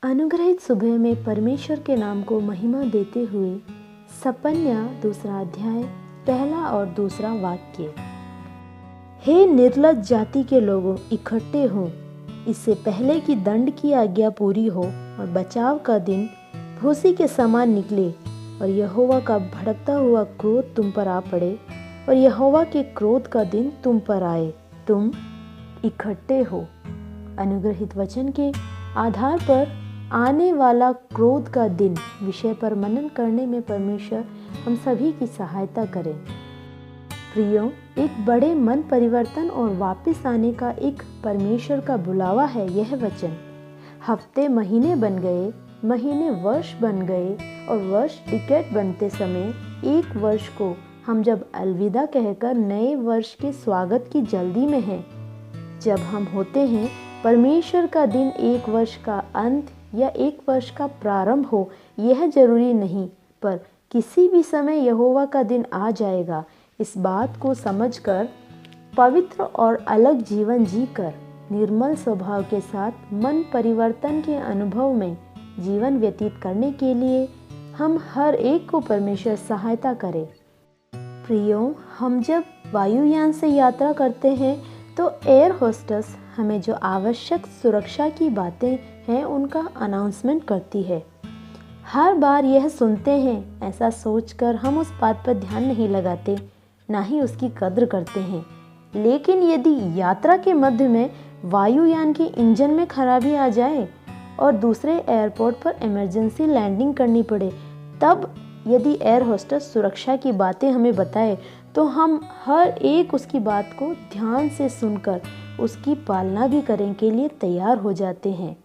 अनुग्रहित सुबह में परमेश्वर के नाम को महिमा देते हुए सपन्या 2 अध्याय 1 और 2 वाक्य। हे निर्लज्ज जाति के लोगों, इकट्ठे हो, इससे पहले कि दंड की आज्ञा पूरी हो और बचाव का दिन भूसी के समान निकले और यहोवा का भड़कता हुआ क्रोध तुम पर आ पड़े और यहोवा के क्रोध का दिन तुम पर आए। तुम इकट्ठे हो। अनुग्रहित वचन के आधार पर आने वाला क्रोध का दिन विषय पर मनन करने में परमेश्वर हम सभी की सहायता करें। प्रियो, एक बड़े मन परिवर्तन और वापस आने का एक परमेश्वर का बुलावा है यह वचन। हफ्ते महीने बन गए, महीने वर्ष बन गए और वर्ष डिकेड बनते समय एक वर्ष को हम जब अलविदा कहकर नए वर्ष के स्वागत की जल्दी में हैं। जब हम होते हैं परमेश्वर का दिन एक वर्ष का अंत या एक वर्ष का प्रारंभ हो, यह जरूरी नहीं, पर किसी भी समय यहोवा का दिन आ जाएगा। इस बात को समझकर पवित्र और अलग जीवन जीकर निर्मल स्वभाव के साथ मन परिवर्तन के अनुभव में जीवन व्यतीत करने के लिए हम हर एक को परमेश्वर सहायता करे। प्रियो, हम जब वायुयान से यात्रा करते हैं तो एयर होस्टेस हमें जो आवश्यक सुरक्षा की बातें हैं उनका अनाउंसमेंट करती है। हर बार यह सुनते हैं, ऐसा सोचकर हम उस बात पर ध्यान नहीं लगाते, ना ही उसकी कद्र करते हैं। लेकिन यदि यात्रा के मध्य में वायुयान के इंजन में खराबी आ जाए और दूसरे एयरपोर्ट पर इमरजेंसी लैंडिंग करनी पड़े, तब यदि एयर होस्टेस सुरक्षा की बातें हमें बताए तो हम हर एक उसकी बात को ध्यान से सुनकर उसकी पालना भी करने के लिए तैयार हो जाते हैं।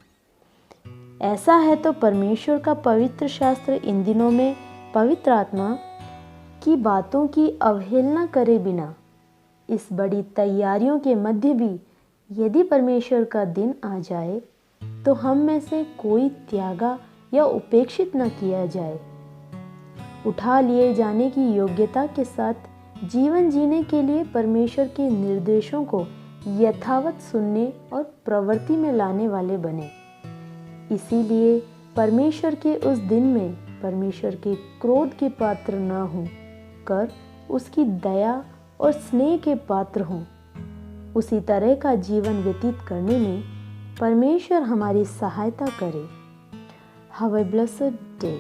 ऐसा है तो परमेश्वर का पवित्र शास्त्र इन दिनों में पवित्र आत्मा की बातों की अवहेलना करे बिना इस बड़ी तैयारियों के मध्य भी यदि परमेश्वर का दिन आ जाए तो हम में से कोई त्यागा या उपेक्षित न किया जाए। उठा लिए जाने की योग्यता के साथ जीवन जीने के लिए परमेश्वर के निर्देशों को यथावत सुनने और प्रवृत्ति में लाने वाले बने। इसीलिए परमेश्वर के उस दिन में परमेश्वर के क्रोध के पात्र न हो कर उसकी दया और स्नेह के पात्र हों। उसी तरह का जीवन व्यतीत करने में परमेश्वर हमारी सहायता करे। Have a blessed day.